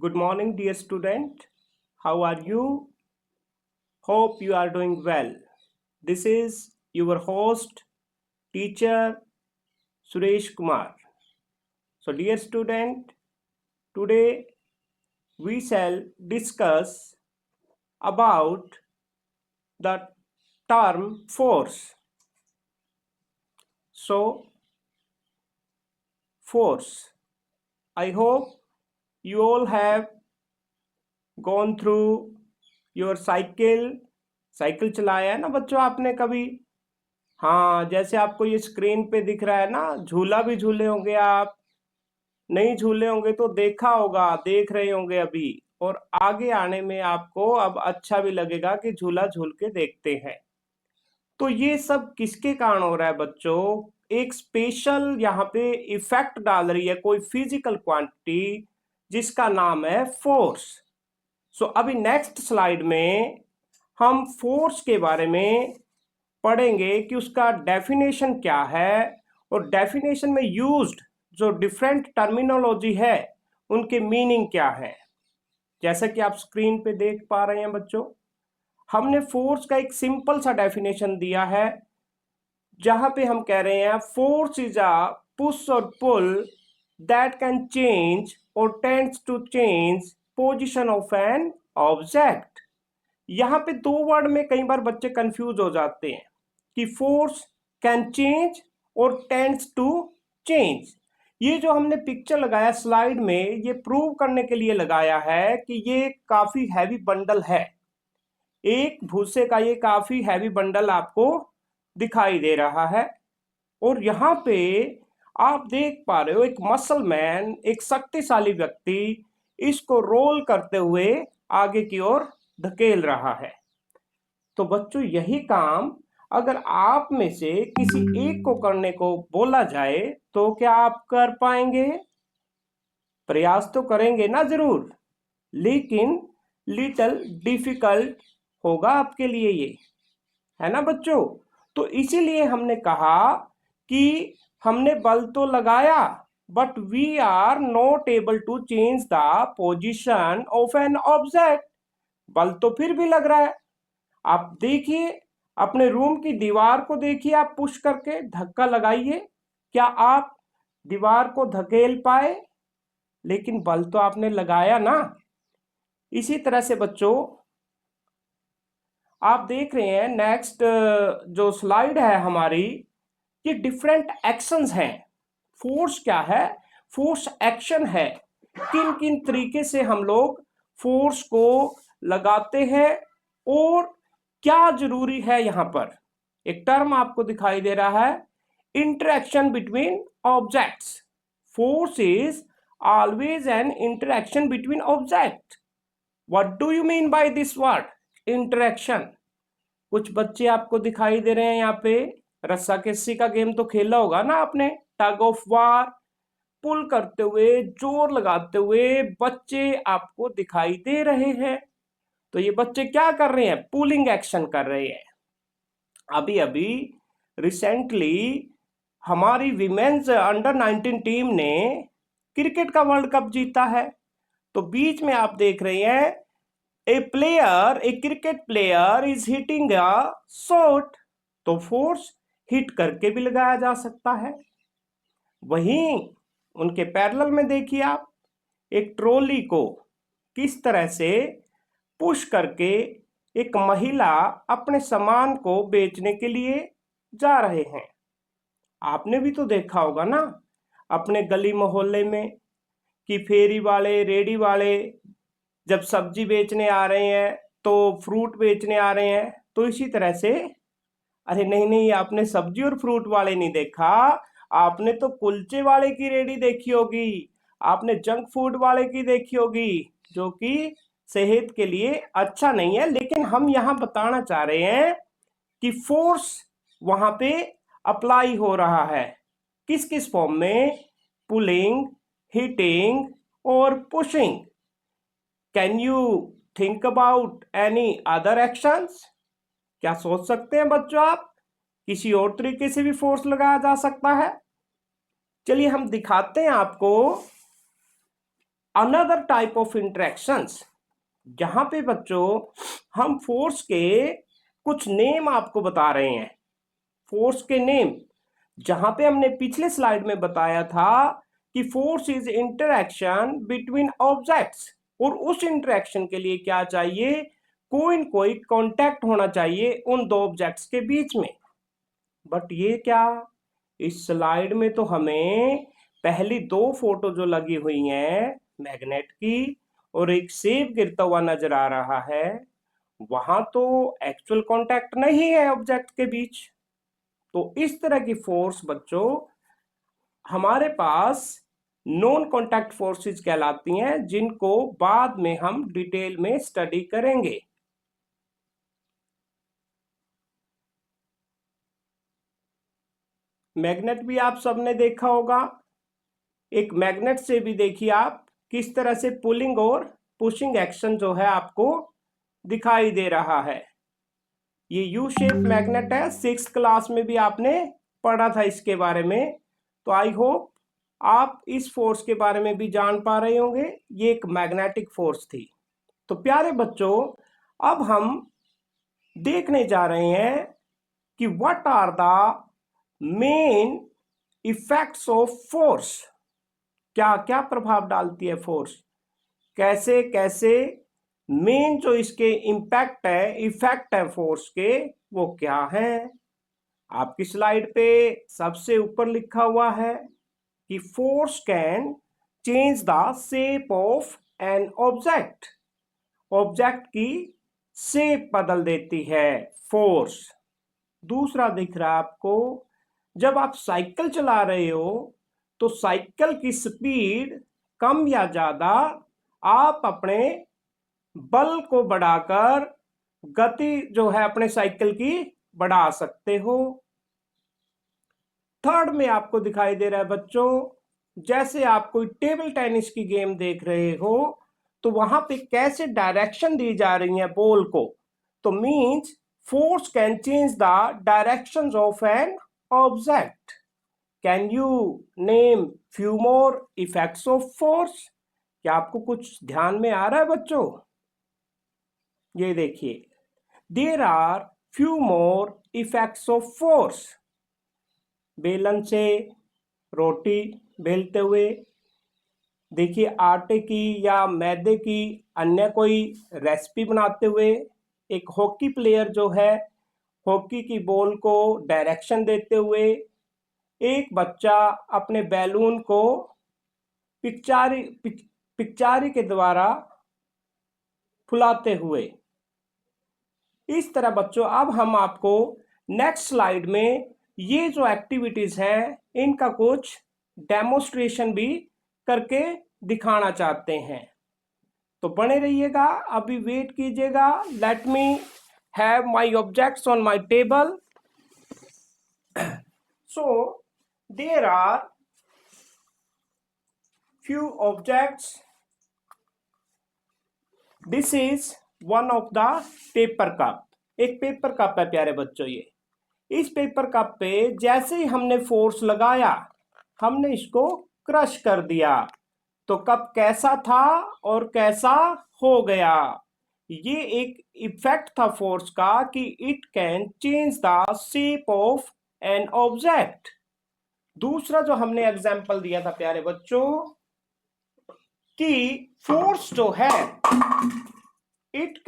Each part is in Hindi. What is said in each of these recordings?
Good morning, dear student. How are you? Hope you are doing well. This is your host, teacher Suresh Kumar. So, dear student, today we shall discuss about the term force. So, force. I hope you all have gone through your cycle चलाया है ना बच्चों आपने कभी। हाँ, जैसे आपको ये स्क्रीन पे दिख रहा है ना, झूला भी झूले होंगे आप, नहीं झूले होंगे तो देखा होगा, देख रहे होंगे अभी, और आगे आने में आपको अब अच्छा भी लगेगा कि झूला झूल के देखते हैं। तो ये सब किसके कारण हो रहा है बच्चों? एक स्पेशल यहाँ पे इफेक्ट डाल रही है कोई फिजिकल क्वांटिटी जिसका नाम है फोर्स। सो अभी नेक्स्ट स्लाइड में हम फोर्स के बारे में पढ़ेंगे कि उसका डेफिनेशन क्या है और डेफिनेशन में यूज्ड जो डिफरेंट टर्मिनोलॉजी है उनके मीनिंग क्या है। जैसा कि आप स्क्रीन पे देख पा रहे हैं बच्चों, हमने फोर्स का एक सिंपल सा डेफिनेशन दिया है जहां पे हम कह रहे हैं फोर्स इज अ पुश और पुल दैट कैन चेंज और tends to change position of an object. यहाँ पे दो वर्ड में कई बार बच्चे कंफ्यूज हो जाते हैं कि फोर्स कैन चेंज और टेंड्स टू चेंज। ये जो हमने पिक्चर लगाया स्लाइड में, ये प्रूव करने के लिए लगाया है कि ये काफी हैवी बंडल है। एक भूसे का ये काफी हैवी बंडल आपको दिखाई दे रहा है और यहाँ पे आप देख पा रहे हो एक मसल मैन, एक शक्तिशाली व्यक्ति इसको रोल करते हुए आगे की ओर धकेल रहा है। तो बच्चों यही काम अगर आप में से किसी एक को करने को बोला जाए तो क्या आप कर पाएंगे? प्रयास तो करेंगे ना जरूर, लेकिन लिटिल डिफिकल्ट होगा आपके लिए, ये है ना बच्चों। तो इसीलिए हमने कहा कि हमने बल तो लगाया but we are not able to change the position of an object. बल तो फिर भी लग रहा है। आप देखिए अपने रूम की दीवार को, देखिए आप पुश करके धक्का लगाइए, क्या आप दीवार को धकेल पाए? लेकिन बल तो आपने लगाया ना। इसी तरह से बच्चों आप देख रहे हैं नेक्स्ट जो स्लाइड है हमारी, ये डिफरेंट एक्शंस हैं। फोर्स क्या है? फोर्स एक्शन है। किन किन तरीके से हम लोग फोर्स को लगाते हैं और क्या जरूरी है। यहां पर एक टर्म आपको दिखाई दे रहा है, interaction between objects. Force is always an interaction between object. What do you mean by this word interaction? कुछ बच्चे आपको दिखाई दे रहे हैं यहाँ पे, रस्सा कस्सी का गेम तो खेला होगा ना आपने, टग ऑफ वार, पुल करते हुए, जोर लगाते हुए बच्चे आपको दिखाई दे रहे हैं। तो ये बच्चे क्या कर रहे हैं? पुलिंग एक्शन कर रहे हैं। अभी अभी रिसेंटली हमारी विमेन्स अंडर 19 टीम ने क्रिकेट का वर्ल्ड कप जीता है। तो बीच में आप देख रहे हैं a cricket player is hitting a shot. तो फोर्स हिट करके भी लगाया जा सकता है। वहीं उनके पैरेलल में देखिए आप एक ट्रॉली को किस तरह से पुश करके एक महिला अपने सामान को बेचने के लिए जा रहे हैं। आपने भी तो देखा होगा ना अपने गली मोहल्ले में कि फेरी वाले, रेडी वाले जब सब्जी बेचने आ रहे हैं तो फ्रूट बेचने आ रहे हैं। तो इसी तरह से, अरे नहीं नहीं, आपने सब्जी और फ्रूट वाले नहीं देखा, आपने तो कुलचे वाले की रेडी देखी होगी, आपने जंक फूड वाले की देखी होगी, जो कि सेहत के लिए अच्छा नहीं है। लेकिन हम यहाँ बताना चाह रहे हैं कि फोर्स वहां पे अप्लाई हो रहा है। किस किस फॉर्म में? पुलिंग, हिटिंग और pushing. Can you think about any other actions? क्या सोच सकते हैं बच्चों आप किसी और तरीके से भी फोर्स लगाया जा सकता है? चलिए हम दिखाते हैं आपको। अनदर टाइप ऑफ इंटरेक्शंस, जहां पे बच्चों हम फोर्स के कुछ नेम आपको बता रहे हैं। फोर्स के नेम, जहां पे हमने पिछले स्लाइड में बताया था कि force is interaction between objects, और उस इंटरैक्शन के लिए क्या चाहिए, कोई न कोई कांटेक्ट होना चाहिए उन दो ऑब्जेक्ट्स के बीच में। बट ये क्या, इस स्लाइड में तो हमें पहली दो फोटो जो लगी हुई हैं मैग्नेट की और एक सेब गिरता हुआ नजर आ रहा है, वहां तो एक्चुअल कांटेक्ट नहीं है ऑब्जेक्ट के बीच। तो इस तरह की फोर्स बच्चों हमारे पास नॉन कांटेक्ट फोर्सेस कहलाती हैं, जिनको बाद में हम डिटेल में स्टडी करेंगे। मैग्नेट भी आप सबने देखा होगा। एक मैग्नेट से भी देखिए आप किस तरह से पुलिंग और पुशिंग एक्शन जो है आपको दिखाई दे रहा है। ये यू शेप मैग्नेट है, 6th क्लास में भी आपने पढ़ा था इसके बारे में। तो आई होप आप इस फोर्स के बारे में भी जान पा रहे होंगे। ये एक मैग्नेटिक फोर्स थी। तो प्यारे बच्चों, अब हम देखने जा रहे हैं कि what are the main effects of force. क्या क्या प्रभाव डालती है फोर्स, कैसे कैसे मेन जो इसके इम्पैक्ट है, इफेक्ट है फोर्स के, वो क्या है। आपकी स्लाइड पे सबसे ऊपर लिखा हुआ है कि force can change the shape of an object. Object की शेप बदल देती है फोर्स। दूसरा दिख रहा है आपको, जब आप साइकिल चला रहे हो तो साइकिल की स्पीड कम या ज्यादा आप अपने बल को बढ़ाकर गति जो है अपने साइकिल की बढ़ा सकते हो। थर्ड में आपको दिखाई दे रहा है बच्चों, जैसे आप कोई टेबल टेनिस की गेम देख रहे हो तो वहां पे कैसे डायरेक्शन दी जा रही है बॉल को, तो means force can change the directions of an object. Can you name few more effects of force? क्या आपको कुछ ध्यान में आ रहा है बच्चों? ये देखिए, there are few more effects of force. बेलन से रोटी बेलते हुए, देखिए आटे की या मैदे की अन्य कोई रेसिपी बनाते हुए, एक हॉकी प्लेयर जो है हॉकी की बॉल को डायरेक्शन देते हुए, एक बच्चा अपने बैलून को पिचकारी के द्वारा फुलाते हुए। इस तरह बच्चों अब हम आपको नेक्स्ट स्लाइड में ये जो एक्टिविटीज हैं इनका कुछ डेमोस्ट्रेशन भी करके दिखाना चाहते हैं। तो बने रहिएगा, अभी वेट कीजिएगा। Let me have my objects on my table. So there are few objects. This is one of the paper cup. एक पेपर कप है प्यारे बच्चों। ये इस पेपर कप पे जैसे ही हमने फोर्स लगाया, हमने इसको क्रश कर दिया, तो कप कैसा था और कैसा हो गया। ये एक इफेक्ट था फोर्स का कि it can change the shape of an object. दूसरा जो हमने एग्जाम्पल दिया था प्यारे बच्चों कि फोर्स जो है इट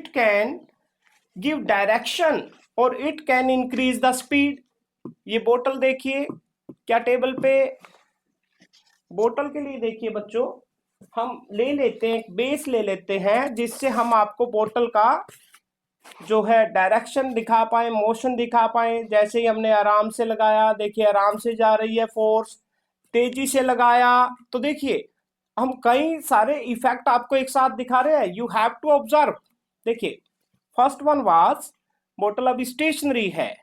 कैन गिव डायरेक्शन और it can increase the speed. ये बोतल देखिए, क्या टेबल पे बोतल के लिए देखिए बच्चों, हम ले लेते हैं एक बेस ले लेते हैं जिससे हम आपको बोतल का जो है डायरेक्शन दिखा पाए, मोशन दिखा पाए। जैसे ही हमने आराम से लगाया, देखिए आराम से जा रही है फोर्स, तेजी से लगाया तो देखिए हम कई सारे इफेक्ट आपको एक साथ दिखा रहे हैं। You have to observe. देखिए फर्स्ट वन वाज बोतल अभी स्टेशनरी है,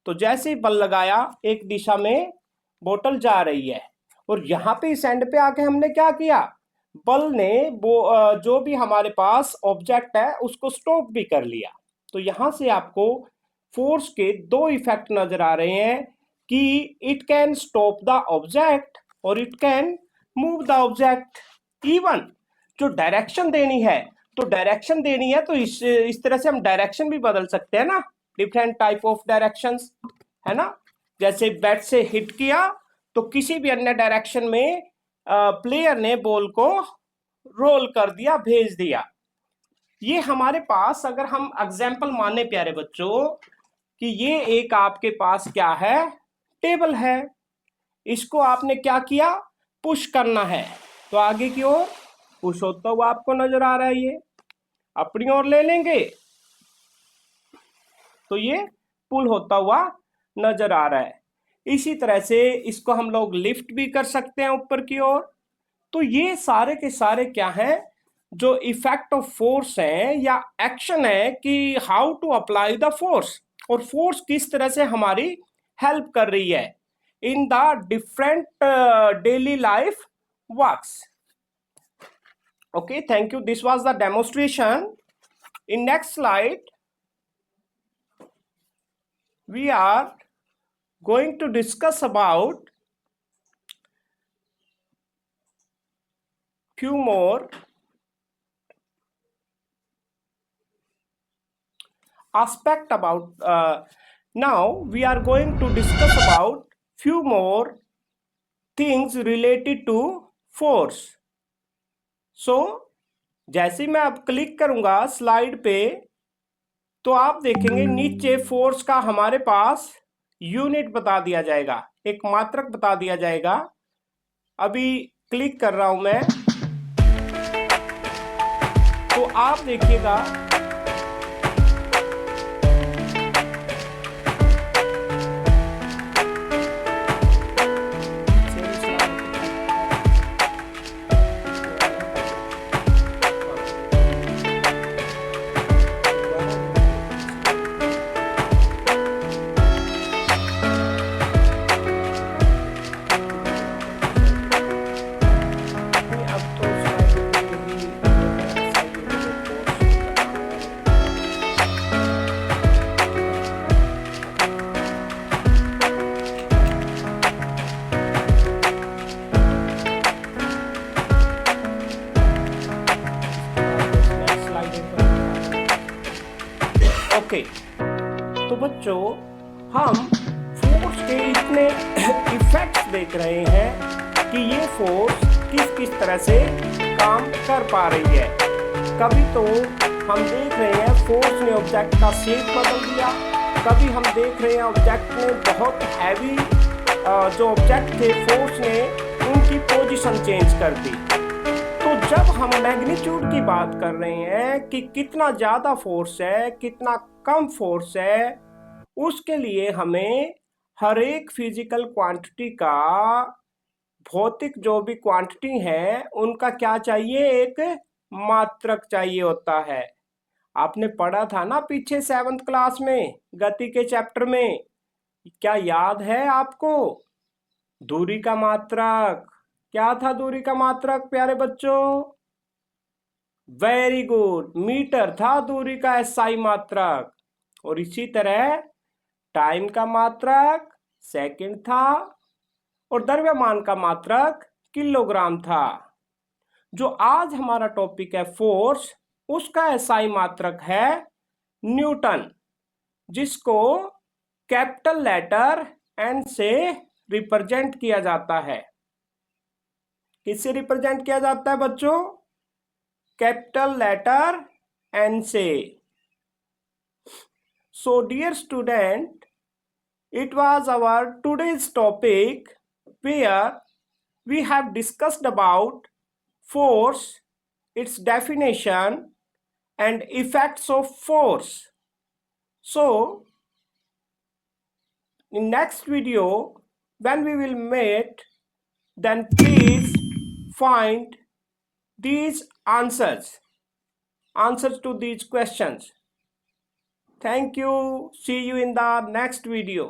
तो जैसे ही बल लगाया एक दिशा में बोतल जा रही है, और यहाँ पे इस एंड पे आके हमने क्या किया, बल ने जो भी हमारे पास ऑब्जेक्ट है उसको स्टॉप भी कर लिया। तो यहां से आपको फोर्स के दो इफेक्ट नजर आ रहे हैं कि it can stop the object और it can move the object. Even जो डायरेक्शन देनी है, तो डायरेक्शन देनी है तो इस तरह से हम डायरेक्शन भी बदल सकते हैं ना, डिफरेंट टाइप ऑफ डायरेक्शंस, है ना। जैसे बैट से हिट किया तो किसी भी अन्य डायरेक्शन में प्लेयर ने बॉल को रोल कर दिया, भेज दिया। ये हमारे पास, अगर हम एग्जाम्पल माने प्यारे बच्चों कि ये एक आपके पास क्या है, टेबल है, इसको आपने क्या किया, पुश करना है, तो आगे की ओर पुश होता हुआ आपको नजर आ रहा है, ये अपनी ओर ले लेंगे तो ये पुल होता हुआ नजर आ रहा है। इसी तरह से इसको हम लोग लिफ्ट भी कर सकते हैं ऊपर की ओर। तो ये सारे के सारे क्या हैं, जो इफेक्ट ऑफ फोर्स है या एक्शन है कि how to apply the force, और फोर्स किस तरह से हमारी हेल्प कर रही है in the different daily life works. Okay, thank you, this was the demonstration. In next slide we are going to discuss about few more aspect about now we are going to discuss about few more things related to force. so जैसे मैं अब क्लिक करूंगा स्लाइड पे तो आप देखेंगे नीचे फोर्स का हमारे पास यूनिट बता दिया जाएगा, एक मात्रक बता दिया जाएगा। अभी क्लिक कर रहा हूं मैं तो आप देखिएगा तो बच्चों हम फोर्स के इतने इफेक्ट्स देख रहे हैं कि ये फोर्स किस किस तरह से काम कर पा रही है। कभी तो हम देख रहे हैं फोर्स ने ऑब्जेक्ट का शेप बदल दिया, कभी हम देख रहे हैं ऑब्जेक्ट ने बहुत हैवी जो ऑब्जेक्ट थे फोर्स ने उनकी पोजीशन चेंज कर दी। तो जब हम मैग्नीट्यूड की बात कर रहे हैं कि कितना ज़्यादा फोर्स है कितना कम फोर्स है, उसके लिए हमें हर एक फिजिकल क्वांटिटी का, भौतिक जो भी क्वांटिटी है उनका क्या चाहिए, एक मात्रक चाहिए होता है। आपने पढ़ा था ना पीछे 7th क्लास में गति के चैप्टर में, क्या याद है आपको? दूरी का मात्रक क्या था? दूरी का मात्रक प्यारे बच्चों, वेरी गुड, मीटर था दूरी का एसआई मात्रक। और इसी तरह टाइम का मात्रक सेकंड था और द्रव्यमान का मात्रक किलोग्राम था। जो आज हमारा टॉपिक है फोर्स, उसका एसआई मात्रक है न्यूटन, जिसको कैपिटल लेटर एन से रिप्रेजेंट किया जाता है। किससे रिप्रेजेंट किया जाता है बच्चों? कैपिटल लेटर एन से। So dear student, it was our today's topic where we have discussed about force, its definition and effects of force. So in next video when we will meet, then please find these answers to these questions. Thank you. See you in the next video.